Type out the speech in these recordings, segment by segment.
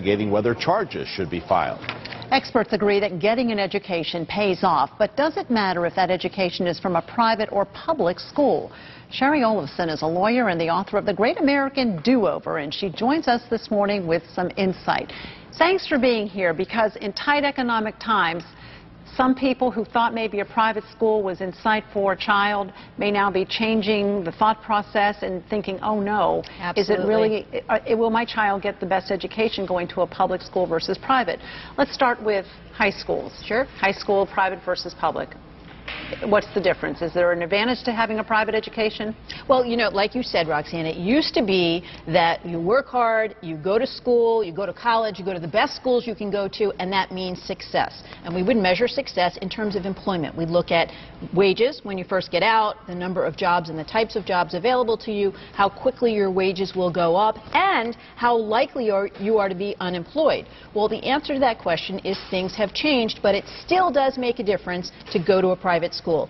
investigating whether charges should be filed. Experts agree that getting an education pays off, but does it matter if that education is from a private or public school? Shari Olefson is a lawyer and the author of The Great American Do-Over, and she joins us this morning with some insight. Thanks for being here, because in tight economic times, some people who thought maybe a private school was in sight for a child may now be changing the thought process and thinking, oh no, Absolutely. is it really, will my child get the best education going to a public school versus private? Let's start with high schools. Sure. High school, private versus public. What's the difference? Is there an advantage to having a private education? Well, you know, like you said, Roxanne, it used to be that you work hard, you go to school, you go to college, you go to the best schools you can go to, and that means success. And we would measure success in terms of employment. We'd look at wages when you first get out, the number of jobs and the types of jobs available to you, how quickly your wages will go up, and how likely you are to be unemployed. Well, the answer to that question is things have changed, but it still does make a difference to go to a private school.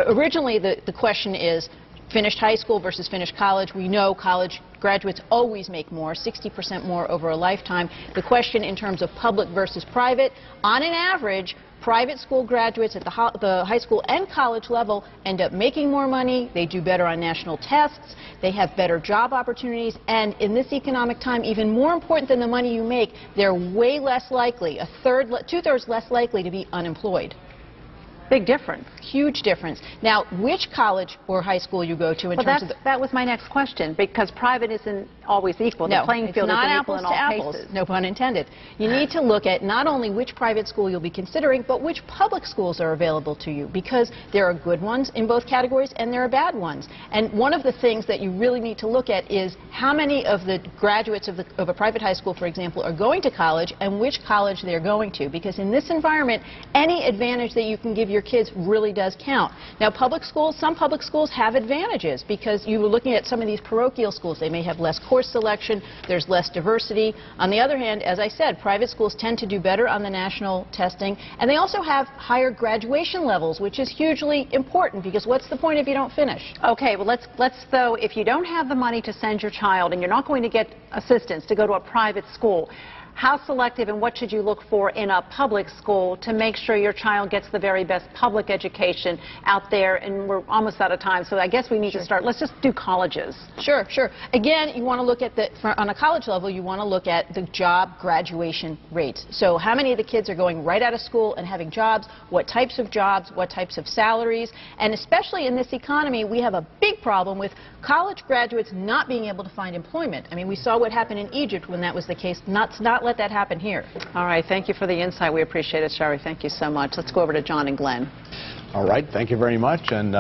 Originally, the question is finished high school versus finished college. We know college graduates always make more, 60% more over a lifetime. The question in terms of public versus private, on an average, private school graduates at the high school and college level end up making more money, they do better on national tests, they have better job opportunities, and in this economic time, even more important than the money you make, they're way less likely, two-thirds less likely to be unemployed. Big difference. Huge difference. Now, which college or high school you go to in terms of that was my next question, because private isn't always equal. No, the playing field it's not isn't apples equal in to all apples, cases. no pun intended. You need to look at not only which private school you'll be considering, but which public schools are available to you, because there are good ones in both categories and there are bad ones. And one of the things that you really need to look at is how many of the graduates of a private high school, for example, are going to college and which college they're going to, because in this environment, any advantage that you can give your kids really does count. Now, public schools, some public schools have advantages, because you were looking at some of these parochial schools. They may have less course selection, there's less diversity. On the other hand, as I said, private schools tend to do better on the national testing, and they also have higher graduation levels, which is hugely important, because what's the point if you don't finish? Okay, well, let's though, if you don't have the money to send your child and you're not going to get assistance to go to a private school, how selective and what should you look for in a public school to make sure your child gets the very best public education out there? And we're almost out of time, so I guess we need to start. Let's just do colleges. Sure, sure. Again, you want to look at on a college level, you want to look at the job graduation rates. So how many of the kids are going right out of school and having jobs, what types of jobs, what types of salaries, and especially in this economy, we have a big problem with college graduates not being able to find employment. I mean, we saw what happened in Egypt when that was the case. Not let that happen here. All right, thank you for the insight. We appreciate it, Shari. Thank you so much. Let's go over to John and Glenn. All right, thank you very much. And